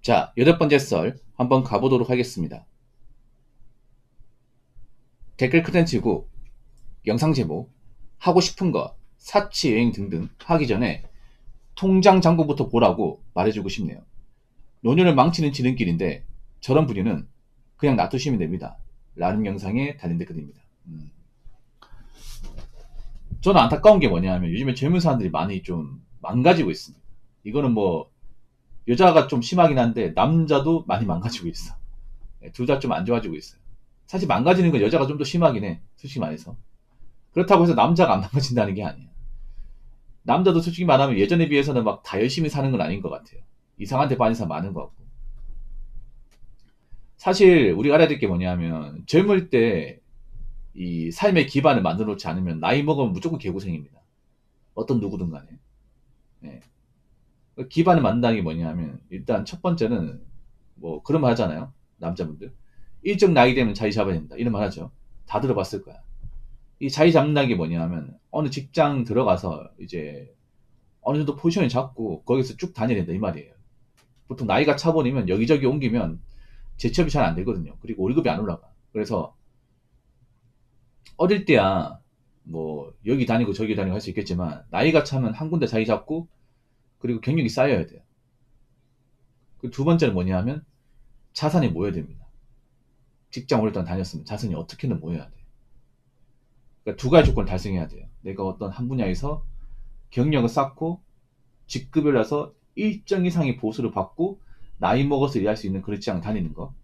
자, 8번째 썰 한번 가보도록 하겠습니다. 댓글 컨텐츠고 영상 제목, 하고 싶은 거, 사치 여행 등등 하기 전에 통장 잔고부터 보라고 말해주고 싶네요. 노년을 망치는 지름길인데 저런 분류는 그냥 놔두시면 됩니다. 라는 영상에 달린 댓글입니다. 저는 안타까운 게 뭐냐 하면 요즘에 젊은 사람들이 많이 좀 망가지고 있습니다. 이거는 뭐 여자가 좀 심하긴 한데 남자도 많이 망가지고 있어. 둘 다 좀 안 좋아지고 있어요. 사실 망가지는 건 여자가 좀 더 심하긴 해. 솔직히 말해서. 그렇다고 해서 남자가 안 망가진다는 게 아니야. 남자도 솔직히 말하면 예전에 비해서는 막 다 열심히 사는 건 아닌 것 같아요. 이상한 데 빠진 사람 많은 것 같고. 사실 우리가 알아야 될 게 뭐냐면 젊을 때 이 삶의 기반을 만들어 놓지 않으면 나이 먹으면 무조건 개고생입니다. 어떤 누구든 간에. 네. 기반을 만든다는 게 뭐냐면 일단 첫 번째는 뭐 그런 말 하잖아요. 남자분들. 일정 나이 되면 자리 잡아야 된다. 이런 말 하죠. 다 들어봤을 거야. 이 자리 잡는다는 게 뭐냐면 어느 직장 들어가서 이제 어느 정도 포지션을 잡고 거기서 쭉 다녀야 된다 이 말이에요. 보통 나이가 차버리면 여기저기 옮기면 재취업이 잘 안 되거든요. 그리고 월급이 안 올라가. 그래서 어릴 때야 뭐 여기 다니고 저기 다니고 할 수 있겠지만 나이가 차면 한 군데 자리 잡고 그리고 경력이 쌓여야 돼요. 그 두 번째는 뭐냐 하면 자산이 모여야 됩니다. 직장 오랫동안 다녔으면 자산이 어떻게든 모여야 돼. 그러니까 두 가지 조건을 달성해야 돼요. 내가 어떤 한 분야에서 경력을 쌓고 직급을 올라서 일정 이상의 보수를 받고 나이 먹어서 일할 수 있는 그런 직장을 다니는 거.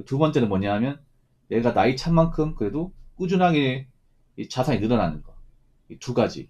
두 번째는 뭐냐 하면 내가 나이 찬 만큼 그래도 꾸준하게 이 자산이 늘어나는 거. 이 두 가지.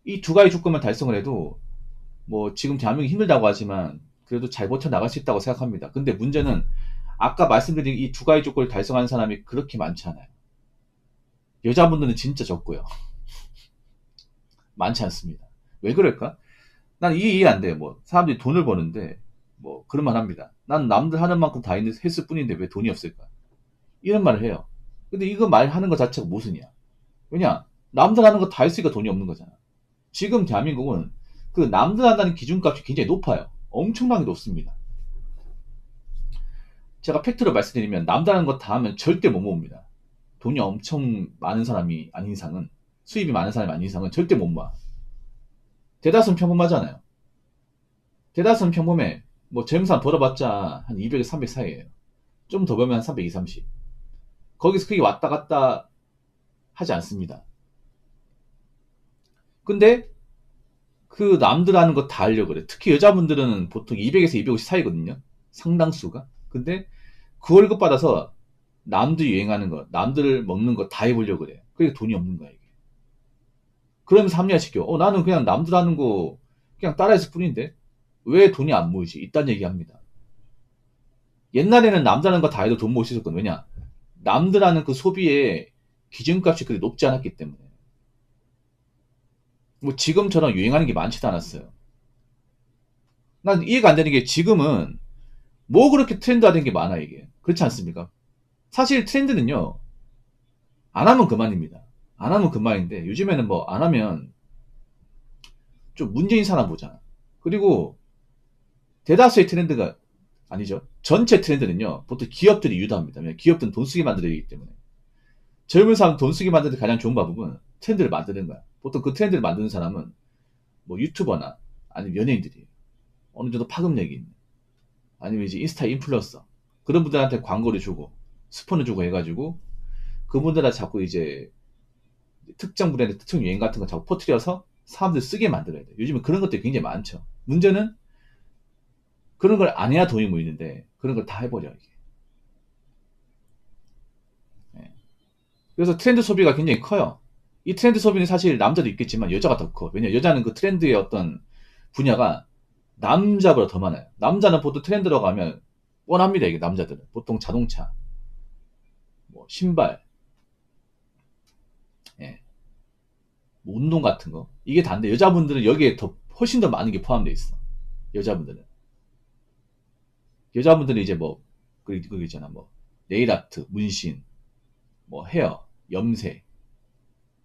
이 두 가지 조건만 달성을 해도 뭐 지금 대한민국이 힘들다고 하지만 그래도 잘 버텨나갈 수 있다고 생각합니다. 근데 문제는 아까 말씀드린 이 두 가지 조건을 달성하는 사람이 그렇게 많지 않아요. 여자분들은 진짜 적고요. 많지 않습니다. 왜 그럴까? 난 이해 안 돼요. 뭐 사람들이 돈을 버는데 뭐 그런 말 합니다. 난 남들 하는 만큼 다 했을 뿐인데 왜 돈이 없을까? 이런 말을 해요. 근데 이거 말하는 것 자체가 모순이야. 왜냐? 남들 하는 거 다 했으니까 돈이 없는 거잖아. 지금 대한민국은 그 남들 한다는 기준값이 굉장히 높아요. 엄청나게 높습니다. 제가 팩트로 말씀드리면 남들 하는 거 다 하면 절대 못 모읍니다. 돈이 엄청 많은 사람이 아닌 이상은 수입이 많은 사람이 아닌 이상은 절대 못 모아. 대다수는 평범하잖아요. 대다수는 평범해. 뭐 젊은 사람 벌어봤자 한 200에서 300 사이에요. 좀 더 벌면 한 300, 2, 30. 거기서 크게 왔다 갔다 하지 않습니다. 근데 그 남들 하는 거 다 하려고 그래. 특히 여자분들은 보통 200에서 250 사이거든요. 상당수가. 근데 그 월급 받아서 남들이 유행하는 거, 남들 먹는 거 다 해보려고 그래. 그게 돈이 없는 거야, 이게. 그러면서 합리화시켜. 나는 그냥 남들 하는 거 그냥 따라했을 뿐인데 왜 돈이 안 모이지? 이딴 얘기 합니다. 옛날에는 남들 하는 거 다 해도 돈 모을 수 있었거든. 왜냐? 남들 하는 그 소비의 기준값이 그리 높지 않았기 때문에. 뭐 지금처럼 유행하는 게 많지도 않았어요. 난 이해가 안 되는 게 지금은 뭐 그렇게 트렌드화된 게 많아 이게. 그렇지 않습니까? 사실 트렌드는요. 안 하면 그만입니다. 안 하면 그만인데 요즘에는 뭐 안 하면 좀 문제인 사람 보잖아. 그리고 대다수의 트렌드가 아니죠. 전체 트렌드는요. 보통 기업들이 유도합니다. 왜냐면 기업들은 돈 쓰게 만들어야 되기 때문에. 젊은 사람 돈 쓰게 만드는 가장 좋은 방법은 트렌드를 만드는 거야. 보통 그 트렌드를 만드는 사람은 뭐 유튜버나 아니면 연예인들이에요. 어느 정도 파급력이 있는. 아니면 이제 인스타 인플루언서. 그런 분들한테 광고를 주고 스폰을 주고 해가지고 그분들한테 자꾸 이제 특정 브랜드, 특정 유행 같은 거 자꾸 퍼뜨려서 사람들 쓰게 만들어야 돼. 요즘에 그런 것들이 굉장히 많죠. 문제는 그런 걸 안 해야 돈이 모이는데 그런 걸 다 해버려 이게. 예. 그래서 트렌드 소비가 굉장히 커요. 이 트렌드 소비는 사실 남자도 있겠지만 여자가 더 커. 왜냐 여자는 그 트렌드의 어떤 분야가 남자보다 더 많아요. 남자는 보통 트렌드라고 하면 뻔합니다. 이게 남자들은 보통 자동차, 뭐 신발, 예, 뭐 운동 같은 거 이게 다인데 여자분들은 여기에 더 훨씬 더 많은 게 포함되어 있어. 여자분들은 여자분들은 이제 뭐 그거 있잖아 뭐 네일 아트, 문신, 뭐 헤어, 염색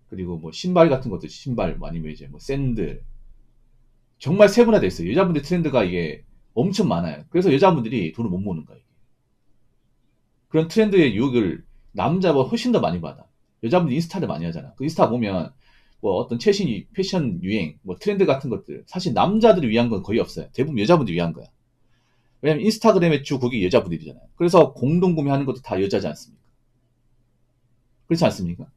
그리고 뭐 신발 같은 것도 신발 뭐 아니면 이제 뭐 샌들 정말 세분화돼 있어요. 여자분들 트렌드가 이게 엄청 많아요. 그래서 여자분들이 돈을 못 모으는 거예요. 그런 트렌드의 유혹을 남자보다 훨씬 더 많이 받아. 여자분들 인스타를 많이 하잖아. 그 인스타 보면 뭐 어떤 최신 패션 유행, 뭐 트렌드 같은 것들 사실 남자들을 위한 건 거의 없어요. 대부분 여자분들이 위한 거야. 왜냐면 인스타그램의 주 거기 여자분들이잖아요. 그래서 공동 구매하는 것도 다 여자지 않습니까? 그렇지 않습니까?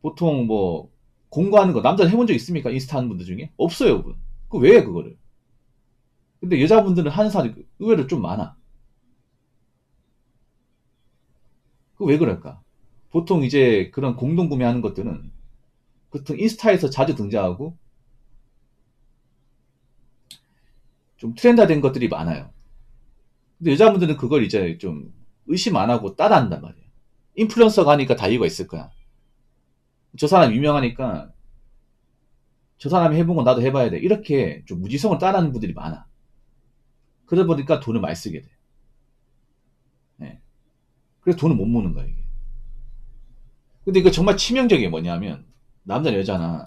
보통 뭐 공구하는 거 남자 해본 적 있습니까? 인스타 하는 분들 중에 없어요, 그분. 그 왜 그거를? 근데 여자분들은 하는 사람이 의외로 좀 많아. 그 왜 그럴까? 보통 이제 그런 공동 구매하는 것들은 보통 인스타에서 자주 등장하고 좀 트렌드화된 것들이 많아요. 근데 여자분들은 그걸 이제 좀 의심 안 하고 따라한단 말이에요. 인플루언서가 하니까 다 이유가 있을 거야. 저 사람 유명하니까 저 사람이 해본 거 나도 해봐야 돼. 이렇게 좀 무지성을 따라하는 분들이 많아. 그러다 보니까 돈을 많이 쓰게 돼. 네. 그래서 돈을 못 모으는 거야, 이게. 근데 이거 정말 치명적인 게 뭐냐면, 남자나 여자나,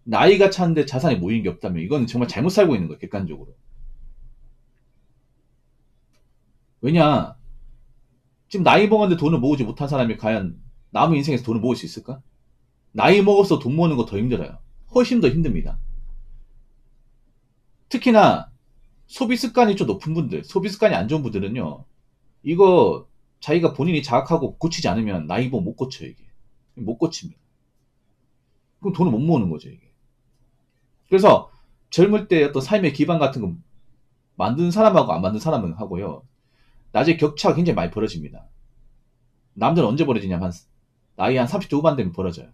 나이가 차는데 자산이 모이는 게 없다면, 이건 정말 잘못 살고 있는 거야, 객관적으로. 왜냐, 지금 나이 먹었는데 돈을 모으지 못한 사람이 과연 남은 인생에서 돈을 모을 수 있을까? 나이 먹어서 돈 모으는 거 더 힘들어요. 훨씬 더 힘듭니다. 특히나, 소비 습관이 좀 높은 분들, 소비 습관이 안 좋은 분들은요, 이거 자기가 본인이 자각하고 고치지 않으면 나이 보면 못 고쳐요, 이게. 못 고칩니다. 그럼 돈을 못 모으는 거죠, 이게. 그래서 젊을 때 어떤 삶의 기반 같은 거 만든 사람하고 안 만든 사람하고요. 나중에 격차가 굉장히 많이 벌어집니다. 남들은 언제 벌어지냐면 나이 한 30대 후반 되면 벌어져요.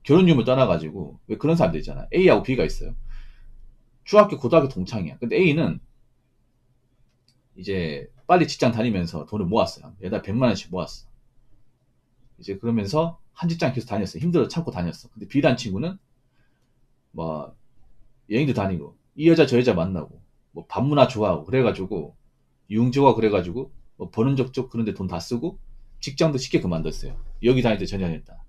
결혼 유무 떠나가지고 왜 그런 사람들 있잖아. A하고 B가 있어요. 중학교, 고등학교 동창이야. 근데 A는 이제 빨리 직장 다니면서 돈을 모았어요. 매달 100만 원씩 모았어. 이제 그러면서 한 직장 계속 다녔어. 힘들어 참고 다녔어. 근데 B라는 친구는 뭐 여행도 다니고 이 여자 저 여자 만나고 뭐 밤문화 좋아하고 그래가지고 융주가 그래가지고 뭐 버는 적적 그런데 돈 다 쓰고 직장도 쉽게 그만뒀어요. 여기 다닐 때 전혀 했다.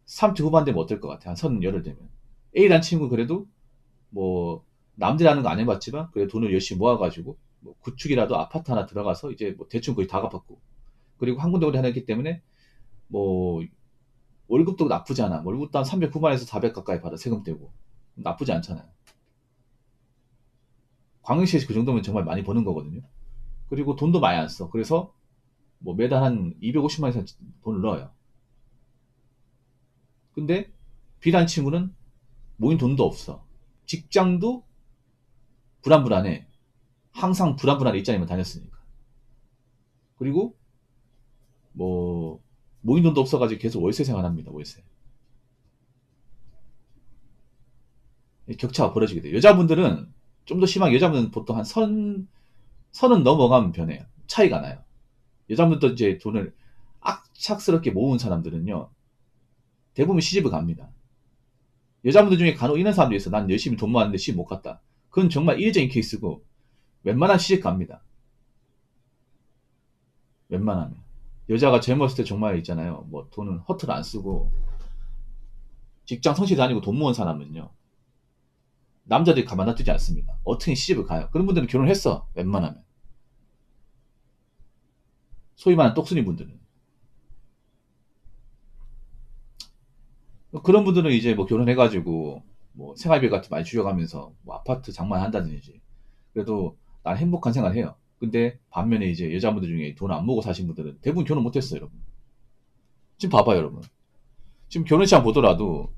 30대 후반 되면 어떨 것 같아? 한 38 되면. A란 친구 그래도 뭐 남들이 하는 거 안 해봤지만 그래 돈을 열심히 모아가지고 뭐 구축이라도 아파트 하나 들어가서 이제 뭐 대충 거의 다 갚았고 그리고 한 군데 오래 하기 때문에 뭐 월급도 나쁘지 않아. 월급도 한 300 후반에서 400 가까이 받아 세금 떼고 나쁘지 않잖아요. 광역시에서 그 정도면 정말 많이 버는 거거든요. 그리고 돈도 많이 안 써. 그래서 뭐 매달 한 250만 원 이상 돈을 넣어요. 근데 B라는 친구는 모인 돈도 없어. 직장도 불안불안해. 항상 불안불안해 있자니만 다녔으니까. 그리고 뭐 모인 돈도 없어가지고 계속 월세 생활합니다. 월세. 격차가 벌어지게 돼요. 여자분들은 좀 더 심하게 여자분들은 보통 한 선은 넘어가면 변해요. 차이가 나요. 여자분들도 이제 돈을 악착스럽게 모은 사람들은요. 대부분 시집을 갑니다. 여자분들 중에 간혹 이런 사람도 있어. 난 열심히 돈 모았는데 시집 못 갔다. 그건 정말 이례적인 케이스고 웬만하면 시집 갑니다. 웬만하면. 여자가 젊었을 때 정말 있잖아요. 뭐 돈은 허투루 안 쓰고 직장 성실히 다니고 돈 모은 사람은요. 남자들이 가만 놔두지 않습니다. 어떻게 시집을 가요. 그런 분들은 결혼했어. 웬만하면. 소위 말하는 똑순이 분들은. 그런 분들은 이제 뭐 결혼해가지고 뭐 생활비 같은 많이 줄여가면서 뭐 아파트 장만한다든지 그래도 난 행복한 생활 해요. 근데 반면에 이제 여자분들 중에 돈 안 모으고 사신 분들은 대부분 결혼 못했어요, 여러분. 지금 봐봐요, 여러분. 지금 결혼 시장 보더라도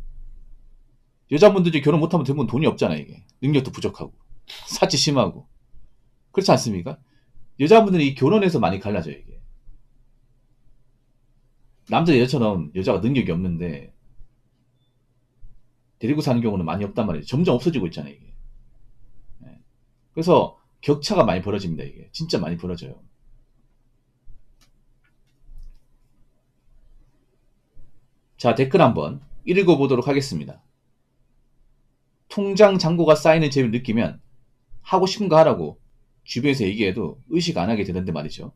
여자분들이 결혼 못하면 대부분 돈이 없잖아요, 이게. 능력도 부족하고 사치 심하고 그렇지 않습니까? 여자분들이 이 결혼해서 많이 갈라져요, 이게. 남자 여자처럼 여자가 능력이 없는데 데리고 사는 경우는 많이 없단 말이에요. 점점 없어지고 있잖아요, 이게. 예. 그래서 격차가 많이 벌어집니다, 이게. 진짜 많이 벌어져요. 자, 댓글 한번 읽어보도록 하겠습니다. 통장 잔고가 쌓이는 재미를 느끼면 하고 싶은 거 하라고 주변에서 얘기해도 의식 안 하게 되는데 말이죠.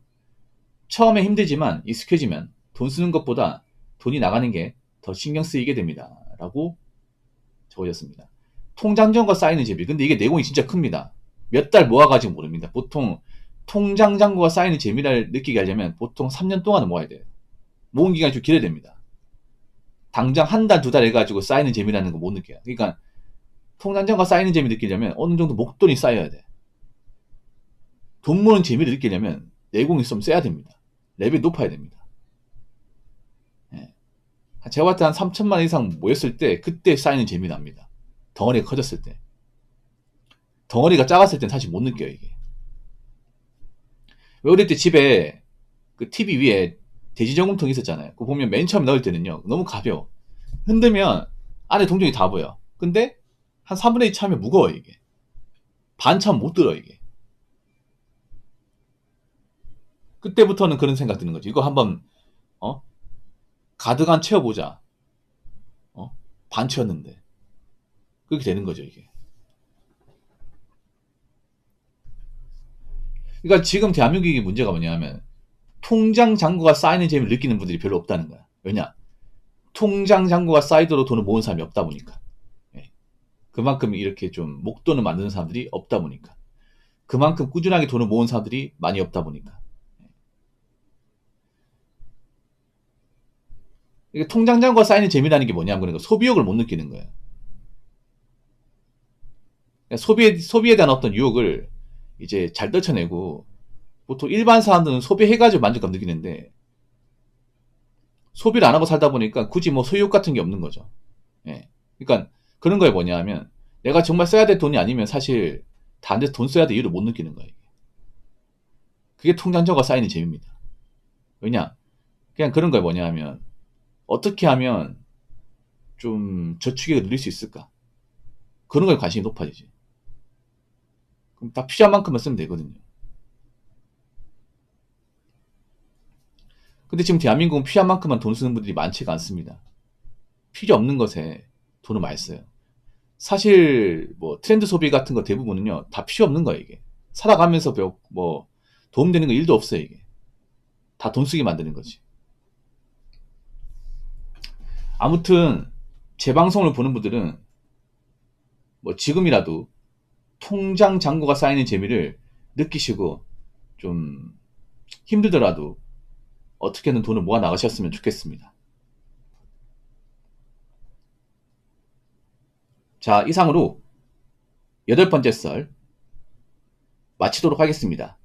처음에 힘들지만 익숙해지면 돈 쓰는 것보다 돈이 나가는 게 더 신경 쓰이게 됩니다. 라고 적어졌습니다. 통장잔고가 쌓이는 재미. 근데 이게 내공이 진짜 큽니다. 몇 달 모아가지고 모릅니다. 보통 통장잔고가 쌓이는 재미를 느끼게 하려면 보통 3년 동안은 모아야 돼요. 모은 기간이 좀 길어야 됩니다. 당장 한 달, 두 달 해가지고 쌓이는 재미라는 거 못 느껴요. 그러니까 통장잔고가 쌓이는 재미 느끼려면 어느 정도 목돈이 쌓여야 돼. 돈 모으는 재미를 느끼려면 내공이 좀 세야 됩니다. 레벨이 높아야 됩니다. 예. 제가 봤을 때 한 3천만 원 이상 모였을 때 그때 쌓이는 재미 납니다. 덩어리가 커졌을 때. 덩어리가 작았을 땐 사실 못 느껴요, 이게. 왜 어릴 때 집에 그 TV 위에 돼지저금통이 있었잖아요. 그거 보면 맨 처음 넣을 때는요, 너무 가벼워. 흔들면 안에 동전이 다 보여. 근데 한 3분의 2 차면 무거워, 이게. 반 차면 못 들어, 이게. 그때부터는 그런 생각 드는 거지. 이거 한번, 가득 안 채워보자. 반 채웠는데. 그렇게 되는 거죠, 이게. 그러니까 지금 대한민국의 문제가 뭐냐면, 통장 잔고가 쌓이는 재미를 느끼는 분들이 별로 없다는 거야. 왜냐? 통장 잔고가 쌓이도록 돈을 모은 사람이 없다 보니까. 예. 그만큼 이렇게 좀 목돈을 만드는 사람들이 없다 보니까. 그만큼 꾸준하게 돈을 모은 사람들이 많이 없다 보니까. 이게 통장 잔고가 쌓이는 재미라는 게 뭐냐면 그러니까 소비욕을 못 느끼는 거예요. 그러니까 소비에 대한 어떤 유혹을 이제 잘 떨쳐내고 보통 일반 사람들은 소비해가지고 만족감 느끼는데 소비를 안 하고 살다 보니까 굳이 뭐 소유욕 같은 게 없는 거죠. 예. 그러니까 그런 거에 뭐냐면 내가 정말 써야 될 돈이 아니면 사실 다른 데서 돈 써야 될 이유를 못 느끼는 거예요. 그게 통장자가 쌓이는 재미입니다. 왜냐? 그냥 그런 거에 뭐냐면 어떻게 하면 좀 저축액을 늘릴 수 있을까? 그런 거에 관심이 높아지지. 그럼 다 필요한 만큼만 쓰면 되거든요. 근데 지금 대한민국은 필요한 만큼만 돈 쓰는 분들이 많지가 않습니다. 필요 없는 것에 돈을 많이 써요. 사실 뭐 트렌드 소비 같은 거 대부분은요 다 필요 없는 거예요 이게. 살아가면서 뭐 도움되는 거 일도 없어요 이게. 다 돈 쓰게 만드는 거지. 아무튼 제 방송을 보는 분들은 뭐 지금이라도 통장 잔고가 쌓이는 재미를 느끼시고 좀 힘들더라도 어떻게든 돈을 모아 나가셨으면 좋겠습니다. 자, 이상으로 8번째 썰 마치도록 하겠습니다.